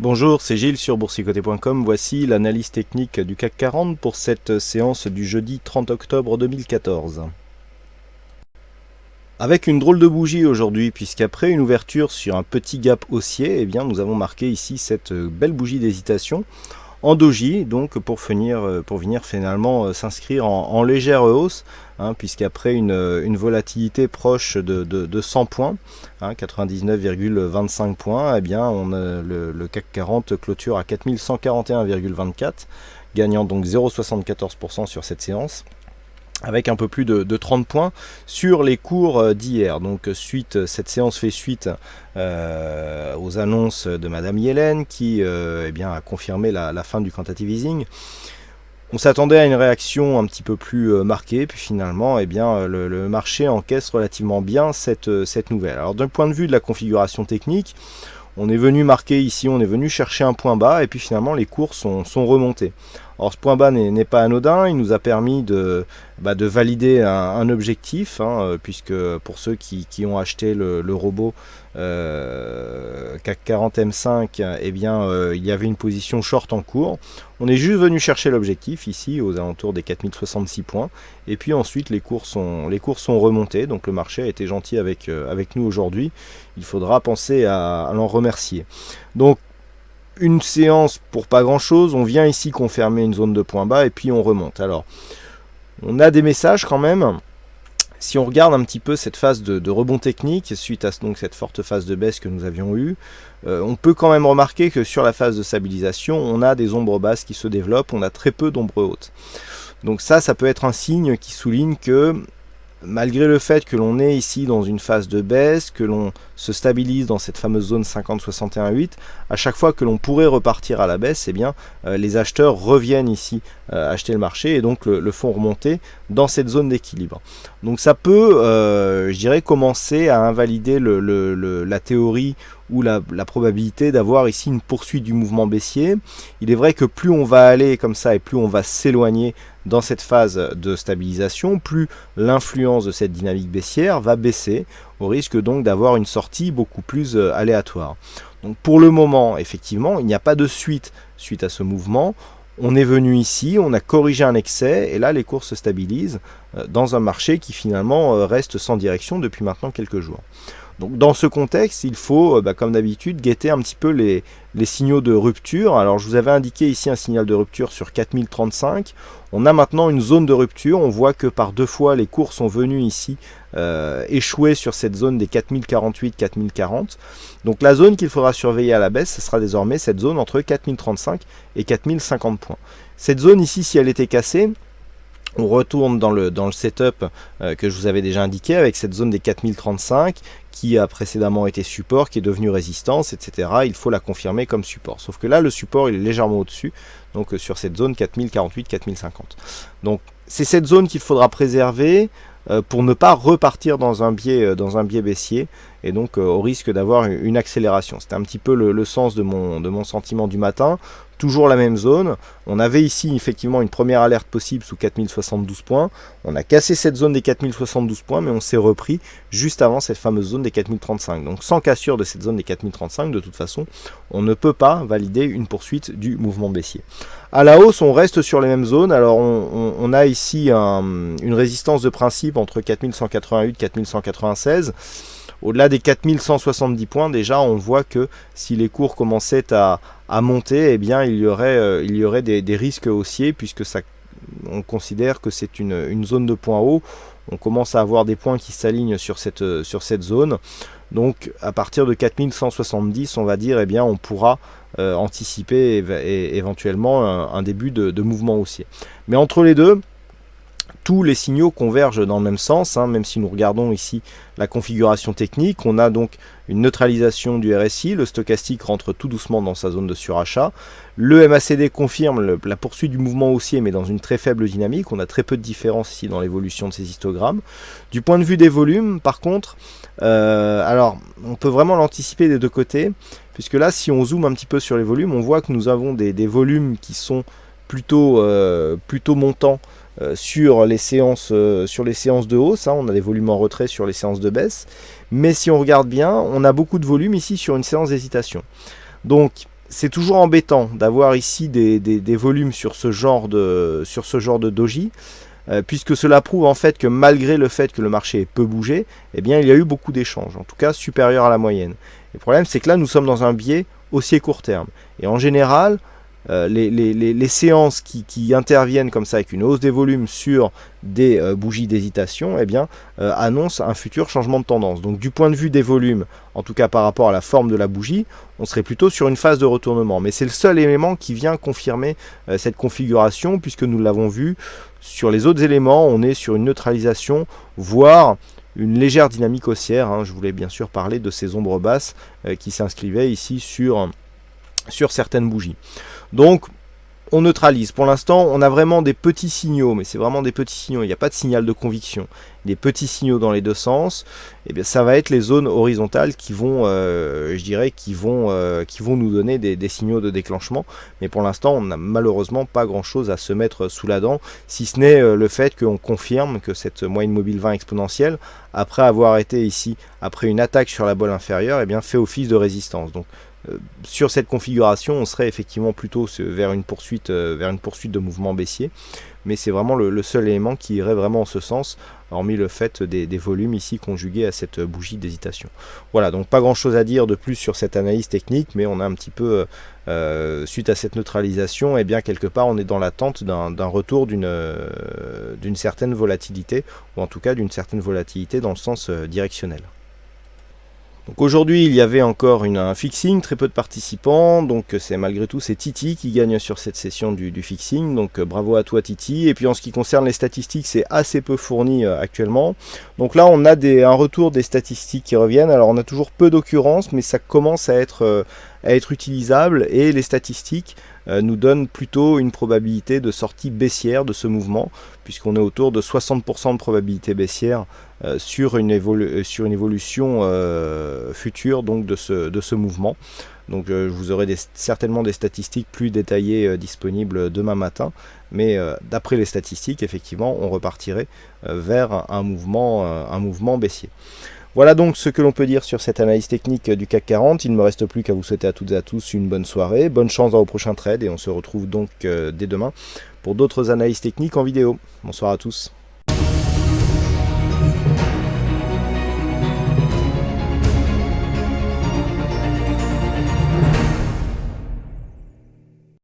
Bonjour, c'est Gilles sur boursicoté.com. Voici l'analyse technique du CAC 40 pour cette séance du jeudi 30 octobre 2014. Avec une drôle de bougie aujourd'hui, puisqu'après une ouverture sur un petit gap haussier, eh bien, nous avons marqué ici cette belle bougie d'hésitation en doji, donc pour venir finalement s'inscrire en légère hausse, puisqu'après une volatilité proche de 100 points, 99,25 points, eh bien le CAC 40 clôture à 4141,24, gagnant donc 0,74% sur cette séance, avec un peu plus de 30 points sur les cours d'hier. Donc cette séance fait suite aux annonces de Madame Yellen qui a confirmé la fin du quantitative easing. On s'attendait à une réaction un petit peu plus marquée, puis finalement le marché encaisse relativement bien cette nouvelle. Alors d'un point de vue de la configuration technique, on est venu marquer ici, on est venu chercher un point bas et puis finalement les cours sont remontés. Alors ce point bas n'est pas anodin, il nous a permis de valider un objectif, puisque pour ceux qui ont acheté le robot CAC 40 M5, il y avait une position short en cours. On est juste venu chercher l'objectif ici aux alentours des 4066 points, et puis ensuite les cours sont remontés, donc le marché a été gentil avec nous aujourd'hui. Il faudra penser à l'en remercier. Donc une séance pour pas grand chose, on vient ici confirmer une zone de point bas et puis on remonte. Alors on a des messages quand même. Si on regarde un petit peu cette phase de rebond technique suite à donc cette forte phase de baisse que nous avions eue, on peut quand même remarquer que sur la phase de stabilisation, on a des ombres basses qui se développent, on a très peu d'ombres hautes. Donc ça peut être un signe qui souligne que malgré le fait que l'on est ici dans une phase de baisse, que l'on se stabilise dans cette fameuse zone 50-61-8, à chaque fois que l'on pourrait repartir à la baisse, les acheteurs reviennent ici acheter le marché et donc le font remonter dans cette zone d'équilibre. Donc ça peut, je dirais, commencer à invalider la théorie ou la probabilité d'avoir ici une poursuite du mouvement baissier. Il est vrai que plus on va aller comme ça et plus on va s'éloigner dans cette phase de stabilisation, plus l'influence de cette dynamique baissière va baisser, au risque donc d'avoir une sortie beaucoup plus aléatoire. Donc pour le moment, effectivement, il n'y a pas de suite à ce mouvement. On est venu ici, on a corrigé un excès, et là les cours se stabilisent dans un marché qui finalement reste sans direction depuis maintenant quelques jours. Donc dans ce contexte, il faut, comme d'habitude, guetter un petit peu les signaux de rupture. Alors je vous avais indiqué ici un signal de rupture sur 4035. On a maintenant une zone de rupture. On voit que par deux fois, les cours sont venus ici échouer sur cette zone des 4048-4040. Donc la zone qu'il faudra surveiller à la baisse, ce sera désormais cette zone entre 4035 et 4050 points. Cette zone ici, si elle était cassée, on retourne dans le setup que je vous avais déjà indiqué avec cette zone des 4035 qui a précédemment été support, qui est devenu résistance, etc. Il faut la confirmer comme support. Sauf que là, le support il est légèrement au-dessus, donc sur cette zone 4048-4050. Donc c'est cette zone qu'il faudra préserver pour ne pas repartir dans un biais baissier et donc au risque d'avoir une accélération. C'était un petit peu le sens de mon sentiment du matin. Toujours la même zone. On avait ici effectivement une première alerte possible sous 4072 points. On a cassé cette zone des 4072 points, mais on s'est repris juste avant cette fameuse zone des 4035. Donc sans cassure de cette zone des 4035, de toute façon, on ne peut pas valider une poursuite du mouvement baissier. À la hausse, on reste sur les mêmes zones. Alors on a ici une résistance de principe entre 4188 et 4196. Au-delà des 4170 points, déjà, on voit que si les cours commençaient à monter, il y aurait des risques haussiers, puisque on considère que c'est une zone de points hauts. On commence à avoir des points qui s'alignent sur cette zone. Donc, à partir de 4170, on va dire, on pourra anticiper éventuellement un début de mouvement haussier. Mais entre les deux, tous les signaux convergent dans le même sens, même si nous regardons ici la configuration technique. On a donc une neutralisation du RSI, le stochastique rentre tout doucement dans sa zone de surachat. Le MACD confirme la poursuite du mouvement haussier, mais dans une très faible dynamique. On a très peu de différence ici dans l'évolution de ces histogrammes. Du point de vue des volumes, par contre, alors on peut vraiment l'anticiper des deux côtés, puisque là, si on zoome un petit peu sur les volumes, on voit que nous avons des volumes qui sont plutôt montants sur les séances de hausse, on a des volumes en retrait sur les séances de baisse, mais si on regarde bien, on a beaucoup de volume ici sur une séance d'hésitation. Donc c'est toujours embêtant d'avoir ici des volumes sur ce genre de doji, puisque cela prouve en fait que malgré le fait que le marché ait peu bougé, eh bien il y a eu beaucoup d'échanges, en tout cas supérieurs à la moyenne. Et le problème, c'est que là nous sommes dans un biais haussier court terme. Et en général, les séances qui interviennent comme ça avec une hausse des volumes sur des bougies d'hésitation, eh bien, annoncent un futur changement de tendance. Donc du point de vue des volumes, en tout cas par rapport à la forme de la bougie, on serait plutôt sur une phase de retournement. Mais c'est le seul élément qui vient confirmer cette configuration, puisque nous l'avons vu, sur les autres éléments, on est sur une neutralisation, voire une légère dynamique haussière. Je voulais bien sûr parler de ces ombres basses qui s'inscrivaient ici sur certaines bougies. Donc on neutralise. Pour l'instant, on a vraiment des petits signaux, mais c'est vraiment des petits signaux. Il n'y a pas de signal de conviction. Des petits signaux dans les deux sens. Et bien, ça va être les zones horizontales qui vont, je dirais, qui vont nous donner des signaux de déclenchement. Mais pour l'instant, on n'a malheureusement pas grand-chose à se mettre sous la dent, si ce n'est le fait qu'on confirme que cette moyenne mobile 20 exponentielle, après avoir été ici, après une attaque sur la bolle inférieure, eh bien, fait office de résistance. Donc, sur cette configuration, on serait effectivement plutôt vers une poursuite de mouvement baissier, mais c'est vraiment le seul élément qui irait vraiment en ce sens, hormis le fait des volumes ici conjugués à cette bougie d'hésitation. Voilà, donc pas grand chose à dire de plus sur cette analyse technique, mais on a un petit peu, suite à cette neutralisation, et bien quelque part on est dans l'attente d'un retour d'une certaine volatilité, ou en tout cas d'une certaine volatilité dans le sens directionnel. Donc aujourd'hui, il y avait encore un fixing, très peu de participants, donc c'est malgré tout c'est Titi qui gagne sur cette session du fixing, donc bravo à toi Titi. Et puis en ce qui concerne les statistiques, c'est assez peu fourni actuellement. Donc là on a un retour des statistiques qui reviennent, alors on a toujours peu d'occurrences, mais ça commence à être utilisable, et les statistiques nous donnent plutôt une probabilité de sortie baissière de ce mouvement, puisqu'on est autour de 60% de probabilité baissière sur une évolution future donc de ce mouvement. Donc je vous aurai certainement des statistiques plus détaillées disponibles demain matin, mais d'après les statistiques, effectivement, on repartirait vers un mouvement baissier. Voilà donc ce que l'on peut dire sur cette analyse technique du CAC 40. Il ne me reste plus qu'à vous souhaiter à toutes et à tous une bonne soirée, bonne chance dans vos prochains trades, et on se retrouve donc dès demain pour d'autres analyses techniques en vidéo. Bonsoir à tous.